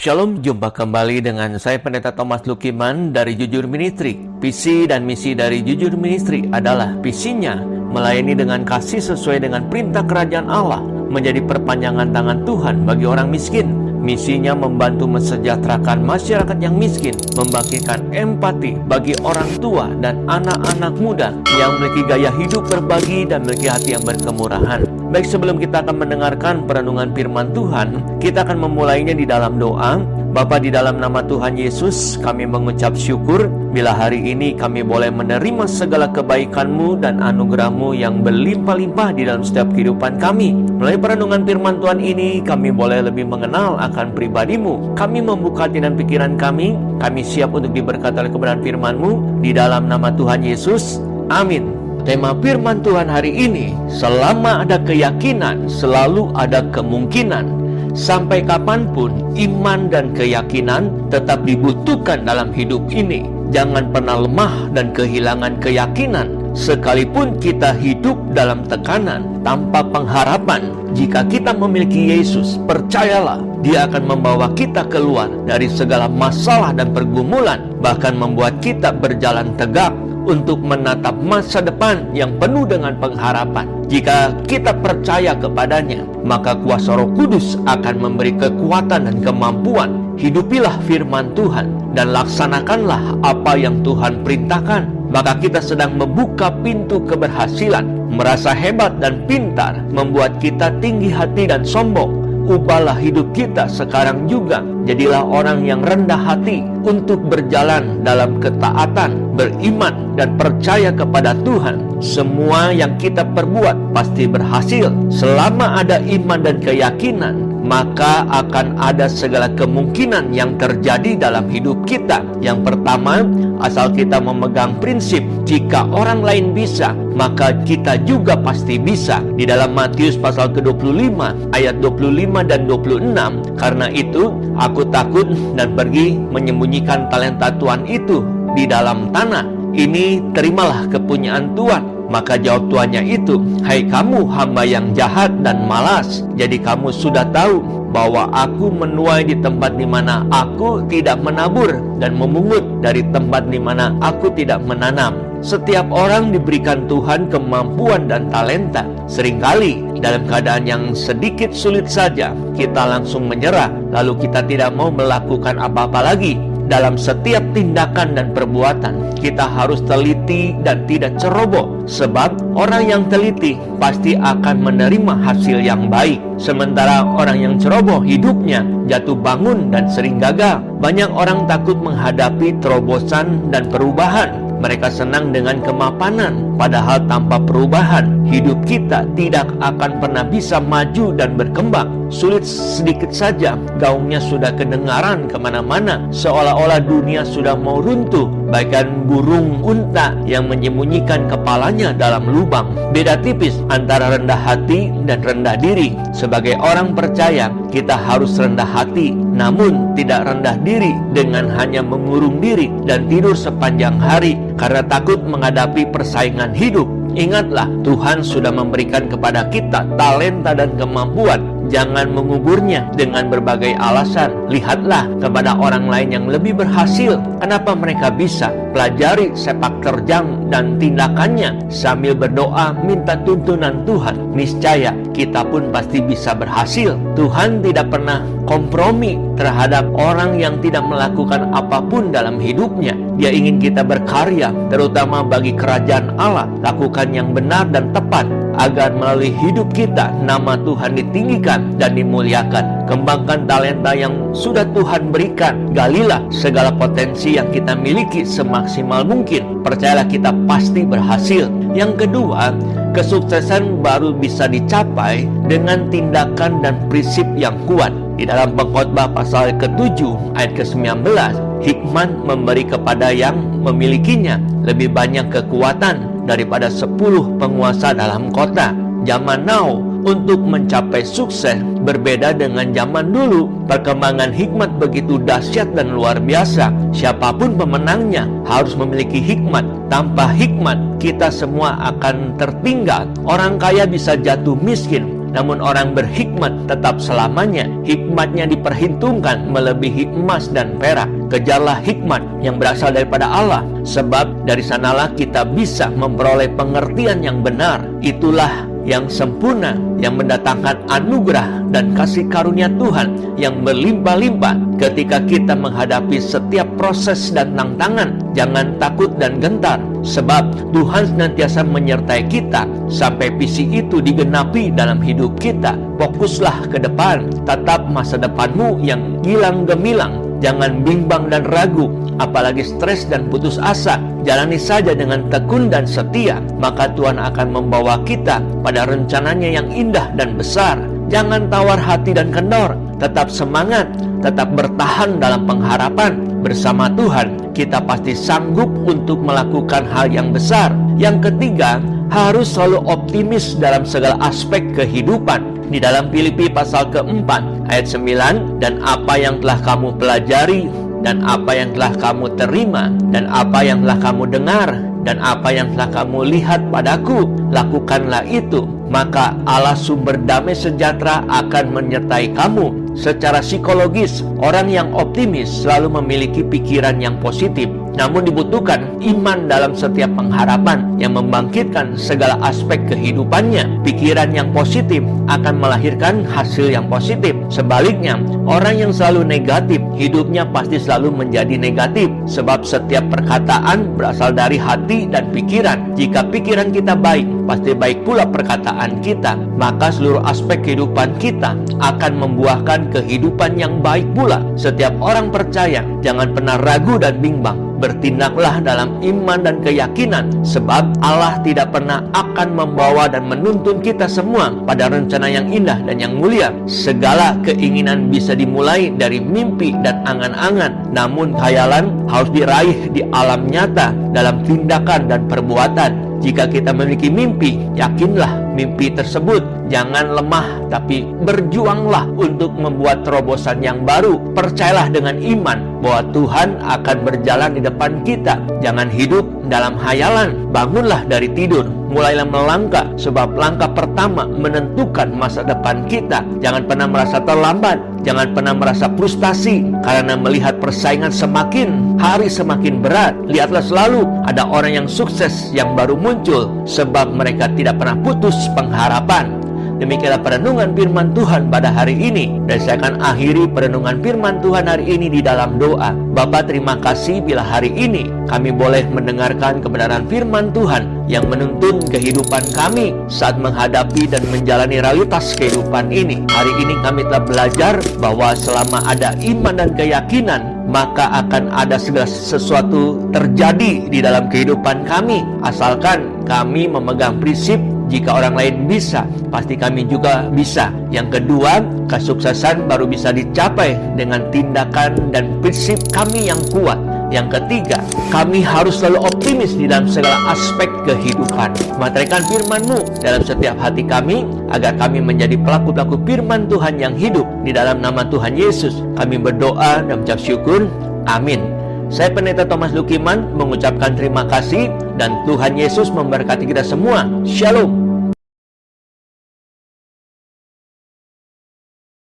Shalom, jumpa kembali dengan saya Pendeta Thomas Lukiman dari Jujur Ministry. Visi dan misi dari Jujur Ministry adalah visinya melayani dengan kasih sesuai dengan perintah kerajaan Allah, menjadi perpanjangan tangan Tuhan bagi orang miskin. Misinya membantu mensejahterakan masyarakat yang miskin, membangkitkan empati bagi orang tua dan anak-anak muda yang memiliki gaya hidup berbagi dan memiliki hati yang berkemurahan. Baik, sebelum kita akan mendengarkan perenungan firman Tuhan, kita akan memulainya di dalam doa. Bapa, di dalam nama Tuhan Yesus, kami mengucap syukur bila hari ini kami boleh menerima segala kebaikan-Mu dan anugerah-Mu yang berlimpah-limpah di dalam setiap kehidupan kami. Melalui perenungan firman Tuhan ini, kami boleh lebih mengenal akan pribadi-Mu. Kami membuka hati dan pikiran kami siap untuk diberkati oleh kebenaran firman-Mu. Di dalam nama Tuhan Yesus, amin. Tema firman Tuhan hari ini, selama ada keyakinan, selalu ada kemungkinan. Sampai kapanpun, iman dan keyakinan tetap dibutuhkan dalam hidup ini. Jangan pernah lemah dan kehilangan keyakinan. Sekalipun kita hidup dalam tekanan, tanpa pengharapan, jika kita memiliki Yesus, percayalah, Dia akan membawa kita keluar dari segala masalah dan pergumulan, bahkan membuat kita berjalan tegak untuk menatap masa depan yang penuh dengan pengharapan. Jika kita percaya kepadanya, maka kuasa Roh Kudus akan memberi kekuatan dan kemampuan. Hidupilah firman Tuhan dan laksanakanlah apa yang Tuhan perintahkan. Maka kita sedang membuka pintu keberhasilan. Merasa hebat dan pintar membuat kita tinggi hati dan sombong. Ubahlah hidup kita sekarang juga. Jadilah orang yang rendah hati untuk berjalan dalam ketaatan, beriman, dan percaya kepada Tuhan. Semua yang kita perbuat pasti berhasil. Selama ada iman dan keyakinan, maka akan ada segala kemungkinan yang terjadi dalam hidup kita. Yang pertama, asal kita memegang prinsip, jika orang lain bisa, maka kita juga pasti bisa. Di dalam Matius pasal ke-25 ayat 25 dan 26, karena itu aku takut dan pergi menyembunyikan talenta Tuhan itu di dalam tanah. Ini terimalah kepunyaan Tuhan. Maka jawab tuannya itu, hai kamu hamba yang jahat dan malas, jadi kamu sudah tahu bahwa aku menuai di tempat di mana aku tidak menabur dan memungut dari tempat di mana aku tidak menanam. Setiap orang diberikan Tuhan kemampuan dan talenta. Seringkali dalam keadaan yang sedikit sulit saja, kita langsung menyerah, lalu kita tidak mau melakukan apa-apa lagi. Dalam setiap tindakan dan perbuatan, kita harus teliti dan tidak ceroboh. Sebab orang yang teliti pasti akan menerima hasil yang baik. Sementara orang yang ceroboh hidupnya jatuh bangun dan sering gagal. Banyak orang takut menghadapi terobosan dan perubahan. Mereka senang dengan kemapanan, padahal tanpa perubahan, hidup kita tidak akan pernah bisa maju dan berkembang. Sulit sedikit saja, gaungnya sudah kedengaran kemana-mana, seolah-olah dunia sudah mau runtuh. Bahkan burung unta yang menyembunyikan kepalanya dalam lubang. Beda tipis antara rendah hati dan rendah diri. Sebagai orang percaya, kita harus rendah hati, namun tidak rendah diri dengan hanya mengurung diri dan tidur sepanjang hari karena takut menghadapi persaingan hidup. Ingatlah, Tuhan sudah memberikan kepada kita talenta dan kemampuan. Jangan menguburnya dengan berbagai alasan. Lihatlah kepada orang lain yang lebih berhasil. Kenapa mereka bisa? Pelajari sepak terjang dan tindakannya sambil berdoa minta tuntunan Tuhan. Niscaya kita pun pasti bisa berhasil. Tuhan tidak pernah kompromi terhadap orang yang tidak melakukan apapun dalam hidupnya. Dia ingin kita berkarya, terutama bagi kerajaan Allah. Lakukan yang benar dan tepat, agar melalui hidup kita nama Tuhan ditinggikan dan dimuliakan. Kembangkan talenta yang sudah Tuhan berikan. Galilah segala potensi yang kita miliki semaksimal mungkin. Percayalah, kita pasti berhasil. Yang kedua, kesuksesan baru bisa dicapai dengan tindakan dan prinsip yang kuat. Di dalam Pengkhotbah pasal ke-7 ayat ke-19, hikmat memberi kepada yang memilikinya lebih banyak kekuatan daripada 10 penguasa dalam kota. Zaman now untuk mencapai sukses berbeda dengan zaman dulu. Perkembangan hikmat begitu dahsyat dan luar biasa. Siapapun pemenangnya harus memiliki hikmat. Tanpa hikmat, kita semua akan tertinggal. Orang kaya bisa jatuh miskin, namun orang berhikmat tetap selamanya. Hikmatnya diperhitungkan melebihi emas dan perak. Kejarlah hikmat yang berasal daripada Allah, sebab dari sanalah kita bisa memperoleh pengertian yang benar. Itulah yang sempurna, yang mendatangkan anugerah dan kasih karunia Tuhan yang berlimpah-limpah ketika kita menghadapi setiap proses dan tantangan. Jangan takut dan gentar, sebab Tuhan senantiasa menyertai kita sampai visi itu digenapi dalam hidup kita. Fokuslah ke depan, tatap masa depanmu yang gilang gemilang. Jangan bimbang dan ragu, apalagi stres dan putus asa. Jalani saja dengan tekun dan setia, maka Tuhan akan membawa kita pada rencananya yang indah dan besar. Jangan tawar hati dan kendor, tetap semangat, tetap bertahan dalam pengharapan. Bersama Tuhan, kita pasti sanggup untuk melakukan hal yang besar. Yang ketiga, harus selalu optimis dalam segala aspek kehidupan. Di dalam Filipi pasal keempat ayat 9, dan apa yang telah kamu pelajari, dan apa yang telah kamu terima, dan apa yang telah kamu dengar, dan apa yang telah kamu lihat padaku, lakukanlah itu. Maka Allah sumber damai sejahtera akan menyertai kamu. Secara psikologis, orang yang optimis selalu memiliki pikiran yang positif. Namun dibutuhkan iman dalam setiap pengharapan yang membangkitkan segala aspek kehidupannya. Pikiran yang positif akan melahirkan hasil yang positif. Sebaliknya, orang yang selalu negatif, hidupnya pasti selalu menjadi negatif. Sebab setiap perkataan berasal dari hati dan pikiran. Jika pikiran kita baik, pasti baik pula perkataan kita. Maka seluruh aspek kehidupan kita akan membuahkan kehidupan yang baik pula. Setiap orang percaya, jangan pernah ragu dan bimbang. Bertindaklah dalam iman dan keyakinan, sebab Allah tidak pernah akan membawa dan menuntun kita semua pada rencana yang indah dan yang mulia. Segala keinginan bisa dimulai dari mimpi dan angan-angan, namun khayalan harus diraih di alam nyata dalam tindakan dan perbuatan. Jika kita memiliki mimpi, yakinlah mimpi tersebut. Jangan lemah, tapi berjuanglah untuk membuat terobosan yang baru. Percayalah dengan iman bahwa Tuhan akan berjalan di depan kita. Jangan hidup dalam hayalan. Bangunlah dari tidur, mulailah melangkah, sebab langkah pertama menentukan masa depan kita. Jangan pernah merasa terlambat, jangan pernah merasa frustasi karena melihat persaingan semakin hari semakin berat. Lihatlah selalu ada orang yang sukses yang baru muncul, sebab mereka tidak pernah putus pengharapan. Demikianlah perenungan firman Tuhan pada hari ini. Dan saya akan akhiri perenungan firman Tuhan hari ini di dalam doa. Bapa, terima kasih bila hari ini kami boleh mendengarkan kebenaran firman Tuhan yang menuntun kehidupan kami saat menghadapi dan menjalani realitas kehidupan ini. Hari ini kami telah belajar bahwa selama ada iman dan keyakinan, maka akan ada segala sesuatu terjadi di dalam kehidupan kami. Asalkan kami memegang prinsip, jika orang lain bisa, pasti kami juga bisa. Yang kedua, kesuksesan baru bisa dicapai dengan tindakan dan prinsip kami yang kuat. Yang ketiga, kami harus selalu optimis di dalam segala aspek kehidupan. Materaikan firman-Mu dalam setiap hati kami, agar kami menjadi pelaku-pelaku firman Tuhan yang hidup. Di dalam nama Tuhan Yesus, kami berdoa dan mengucap syukur. Amin. Saya Pendeta Thomas Lukiman mengucapkan terima kasih, dan Tuhan Yesus memberkati kita semua. Shalom.